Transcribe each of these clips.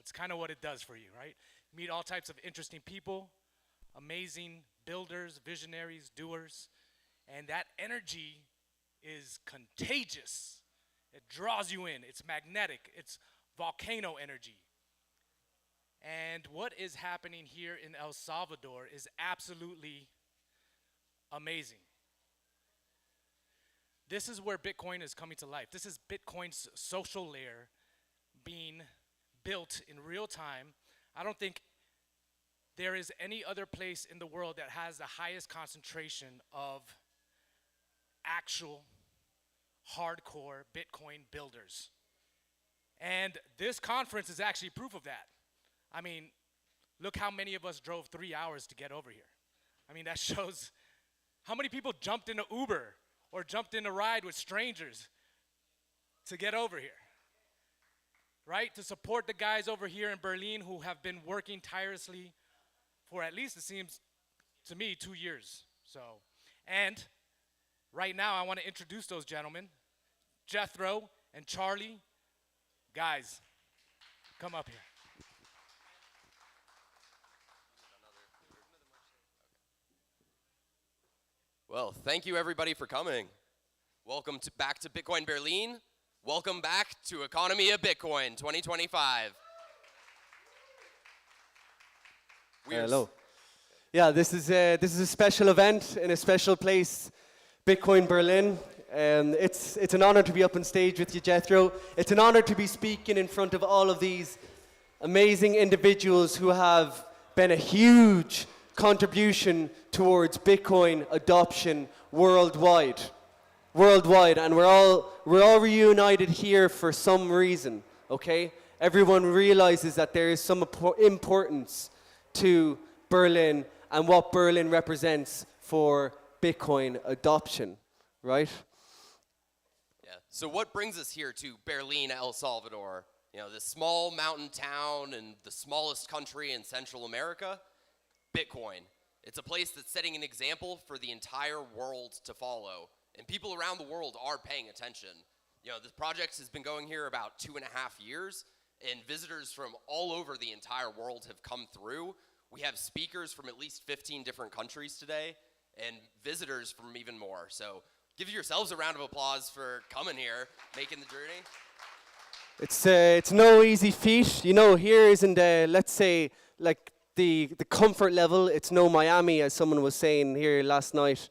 It's kind of what it does for you, right? Meet all types of interesting people, amazing builders, visionaries, doers, and that energy is contagious. It draws you in. It's magnetic. It's volcano energy. And what is happening here in El Salvador is absolutely amazing. This is where Bitcoin is coming to life. This is Bitcoin's social layer being built in real time. I don't think there is any other place in the world that has the highest concentration of actual hardcore Bitcoin builders. And this conference is actually proof of that. I mean, look how many of us drove 3 hours to get over here. I mean, that shows how many people jumped in an Uber or jumped in a ride with strangers to get over here, right? To support the guys over here in Berlin who have been working tirelessly for at least, it seems to me, 2 years. So, and right now I want to introduce those gentlemen, Jethro and Charlie. Guys, come up here. Well, thank you everybody for coming. Welcome back to Bitcoin Berlin. Welcome back to Economía Bitcoin 2025. Hello. Yeah, this is a special event in a special place, Bitcoin Berlin. It's an honor to be up on stage with you, Jethro. It's an honor to be speaking in front of all of these amazing individuals who have been a huge contribution towards Bitcoin adoption worldwide, and we're all reunited here for some reason. Okay, everyone realizes that there is some importance to Berlin and what Berlin represents for Bitcoin adoption, right? Yeah. So what brings us here to Berlin, El Salvador? You know, this small mountain town and the smallest country in Central America. Bitcoin. It's a place that's setting an example for the entire world to follow. And people around the world are paying attention. You know, this project has been going here about 2.5 years, and visitors from all over the entire world have come through. We have speakers from at least 15 different countries today, and visitors from even more. So give yourselves a round of applause for coming here, making the journey. It's no easy feat. You know, here isn't, let's say, like, the comfort level. It's no Miami, as someone was saying here last night.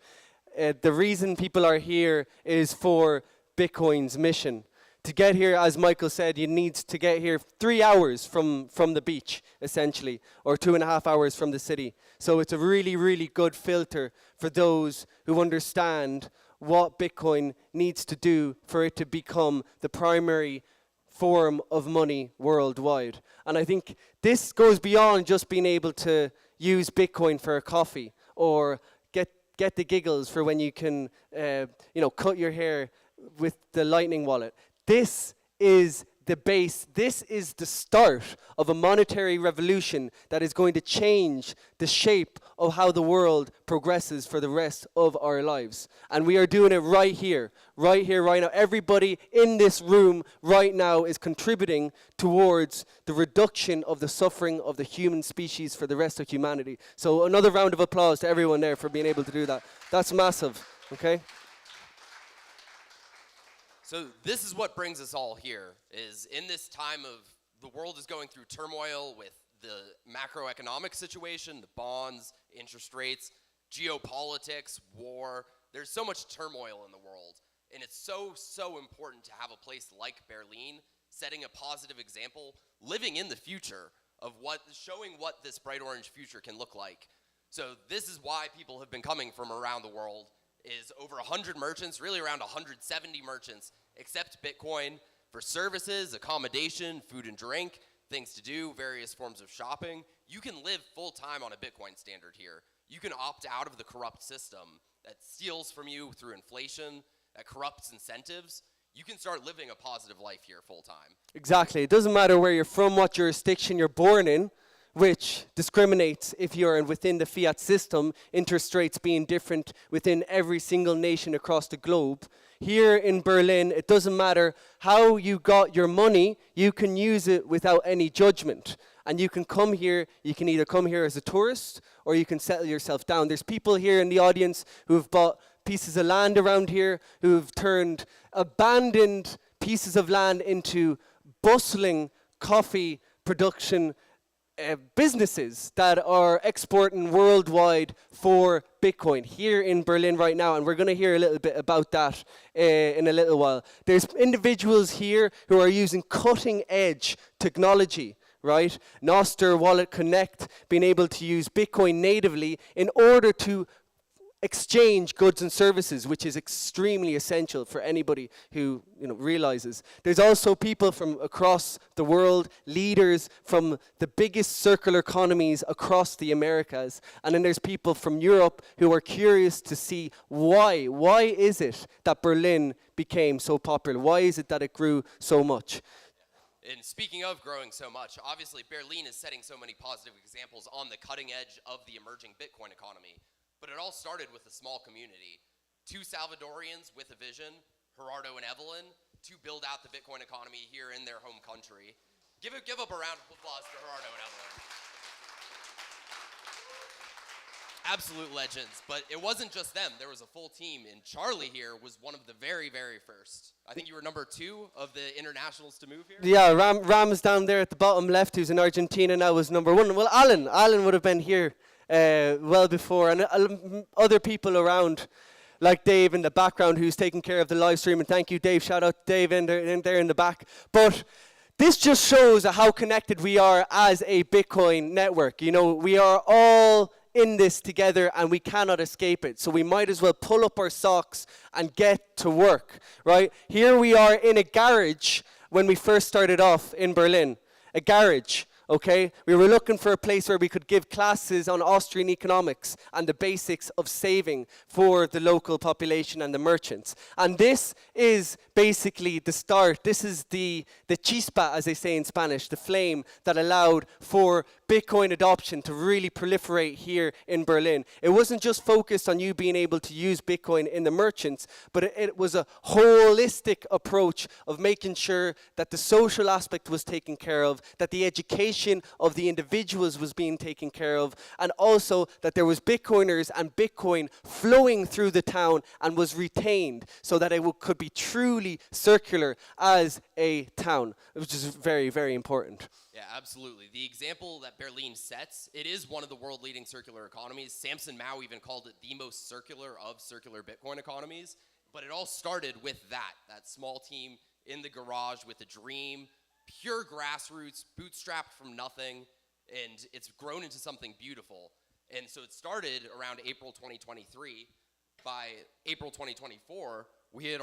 The reason people are here is for Bitcoin's mission. To get here, as Michael said, you need to get here 3 hours from the beach, essentially, or 2.5 hours from the city. So it's a really, really good filter for those who understand what Bitcoin needs to do for it to become the primary form of money worldwide. And I think this goes beyond just being able to use Bitcoin for a coffee or get the giggles for when you can cut your hair with the Lightning wallet. This is the base. This is the start of a monetary revolution that is going to change the shape of how the world progresses for the rest of our lives. And we are doing it right here, right now. Everybody in this room right now is contributing towards the reduction of the suffering of the human species for the rest of humanity. So another round of applause to everyone there for being able to do that. That's massive, okay? So this is what brings us all here, is in this time of the world is going through turmoil with the macroeconomic situation, the bonds, interest rates, geopolitics, war. There's so much turmoil in the world. And it's so important to have a place like Berlin setting a positive example, living in the future of showing what this bright orange future can look like. So this is why people have been coming from around the world. Is over 100 merchants, really around 170 merchants, accept Bitcoin for services, accommodation, food and drink, things to do, various forms of shopping. You can live full time on a Bitcoin standard here. You can opt out of the corrupt system that steals from you through inflation, that corrupts incentives. You can start living a positive life here full time. Exactly. It doesn't matter where you're from, what jurisdiction you're born in. which discriminates if you're within the fiat system, interest rates being different within every single nation across the globe. Here in Berlin, it doesn't matter how you got your money, you can use it without any judgment. And you can come here, you can either come here as a tourist or you can settle yourself down. There's people here in the audience who have bought pieces of land around here, who have turned abandoned pieces of land into bustling coffee production businesses that are exporting worldwide for Bitcoin here in Berlin right now, and we're going to hear a little bit about that in a little while. There's individuals here who are using cutting edge technology, right? Noster, Wallet Connect, being able to use Bitcoin natively in order to exchange goods and services, which is extremely essential for anybody who realizes. There's also people from across the world, leaders from the biggest circular economies across the Americas, and then there's people from Europe who are curious to see why. Why is it that Berlin became so popular? Why is it that it grew so much? And speaking of growing so much, obviously Berlin is setting so many positive examples on the cutting edge of the emerging Bitcoin economy. But it all started with a small community. Two Salvadorians with a vision, Gerardo and Evelyn, to build out the Bitcoin economy here in their home country. Give up a round of applause for Gerardo and Evelyn. Absolute legends, but it wasn't just them. There was a full team, and Charlie here was one of the very, very first. I think you were number 2 of the internationals to move here? Yeah, Ram's down there at the bottom left, who's in Argentina now, was number 1. Well, Alan would have been here well before, and other people around, like Dave in the background, who's taking care of the live stream, and thank you, Dave. Shout out to Dave in there in the back. But this just shows how connected we are as a Bitcoin network. We are all in this together, and we cannot escape it. So we might as well pull up our socks and get to work, right? Here we are in a garage when we first started off in Berlin. A garage. Okay, we were looking for a place where we could give classes on Austrian economics and the basics of saving for the local population and the merchants. And this is basically the start. This is the chispa, as they say in Spanish, the flame that allowed for Bitcoin adoption to really proliferate here in Berlin. It wasn't just focused on you being able to use Bitcoin in the merchants, but it was a holistic approach of making sure that the social aspect was taken care of, that the education of the individuals was being taken care of, and also that there was Bitcoiners and Bitcoin flowing through the town and was retained so that it could be truly circular as a town, which is very, very important. Yeah, absolutely. The example that Berlin sets, it is one of the world-leading circular economies. Samson Mao even called it the most circular of circular Bitcoin economies. But it all started with that small team in the garage with a dream, pure grassroots, bootstrapped from nothing, and it's grown into something beautiful. And so it started around April 2023. By April 2024, we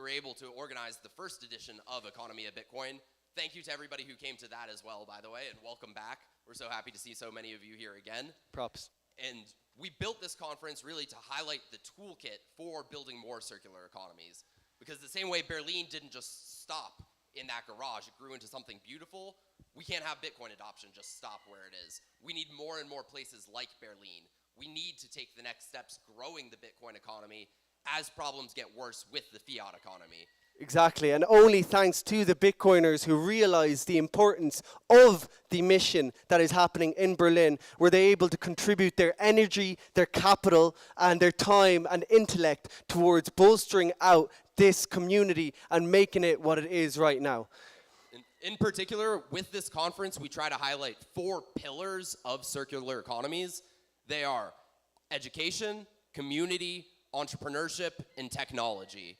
were able to organize the first edition of Economía Bitcoin. Thank you to everybody who came to that as well, by the way, and welcome back. We're so happy to see so many of you here again. Props. And we built this conference really to highlight the toolkit for building more circular economies. Because the same way Berlin didn't just stop in that garage, it grew into something beautiful. We can't have Bitcoin adoption just stop where it is. We need more and more places like Berlin. We need to take the next steps growing the Bitcoin economy as problems get worse with the fiat economy. Exactly, and only thanks to the Bitcoiners who realized the importance of the mission that is happening in Berlin were they able to contribute their energy, their capital, and their time and intellect towards bolstering out this community and making it what it is right now. In particular, with this conference, we try to highlight 4 pillars of circular economies. They are education, community, entrepreneurship, and technology.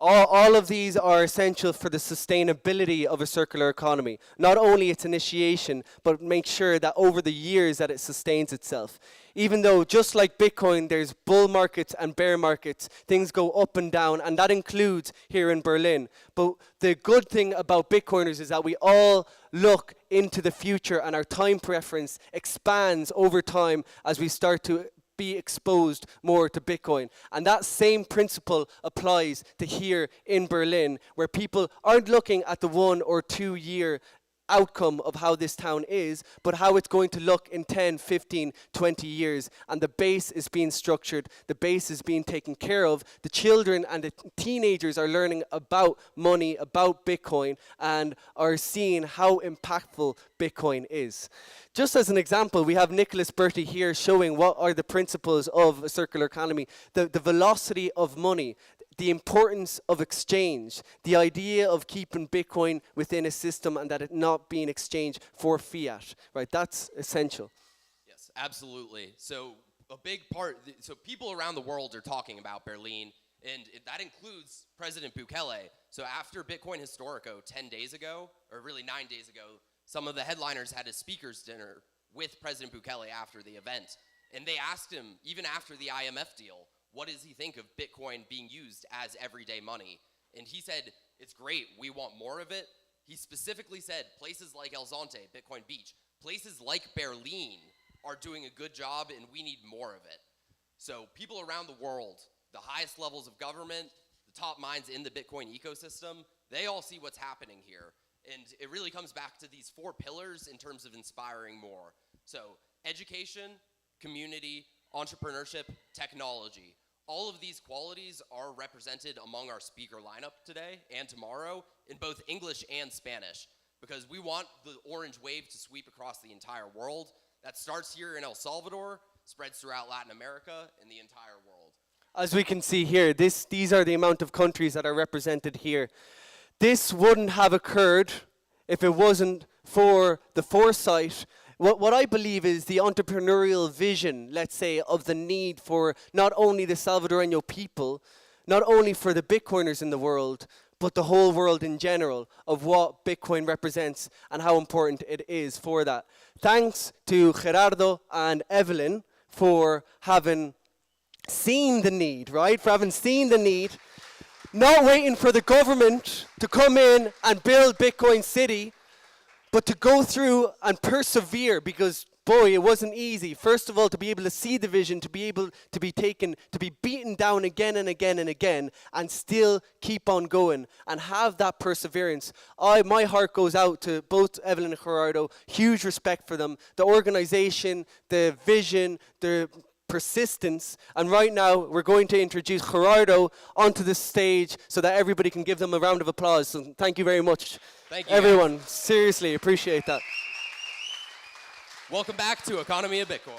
All of these are essential for the sustainability of a circular economy. Not only its initiation, but make sure that over the years that it sustains itself. Even though, just like Bitcoin, there's bull markets and bear markets, things go up and down, and that includes here in Berlin. But the good thing about Bitcoiners is that we all look into the future, and our time preference expands over time as we start to be exposed more to Bitcoin. And that same principle applies to here in Berlin, where people aren't looking at the 1 or 2 year outcome of how this town is, but how it's going to look in 10, 15, 20 years. And the base is being structured, the base is being taken care of. The children and the teenagers are learning about money, about Bitcoin, and are seeing how impactful Bitcoin is. Just as an example, we have Nicholas Bertie here showing what are the principles of a circular economy, the velocity of money, the importance of exchange, the idea of keeping Bitcoin within a system and that it not being exchanged for fiat, right? That's essential. Yes, absolutely. So a big part, so people around the world are talking about Berlin, and that includes President Bukele. So after Bitcoin Historico 10 days ago, or really 9 days ago, some of the headliners had a speaker's dinner with President Bukele after the event. And they asked him, even after the IMF deal, what does he think of Bitcoin being used as everyday money? And he said, it's great, we want more of it. He specifically said places like El Zonte, Bitcoin Beach, places like Berlin are doing a good job and we need more of it. So people around the world, the highest levels of government, the top minds in the Bitcoin ecosystem, they all see what's happening here. And it really comes back to these 4 pillars in terms of inspiring more. So education, community, entrepreneurship, technology. All of these qualities are represented among our speaker lineup today and tomorrow in both English and Spanish, because we want the orange wave to sweep across the entire world. That starts here in El Salvador, spreads throughout Latin America, and the entire world. As we can see here, these are the amount of countries that are represented here. This wouldn't have occurred if it wasn't for the foresight. What I believe is the entrepreneurial vision, let's say, of the need for not only the Salvadoreño people, not only for the Bitcoiners in the world, but the whole world in general, of what Bitcoin represents and how important it is for that. Thanks to Gerardo and Evelyn for having seen the need, right? For having seen the need, not waiting for the government to come in and build Bitcoin City, but to go through and persevere, because boy, it wasn't easy. First of all, to be able to see the vision, to be able to be taken, to be beaten down again and again and again, and still keep on going and have that perseverance. My heart goes out to both Evelyn and Gerardo. Huge respect for them. The organization, the vision, the persistence. And right now, we're going to introduce Gerardo onto the stage so that everybody can give them a round of applause. So thank you very much. Thank you, everyone. Seriously, appreciate that. Welcome back to Economía Bitcoin.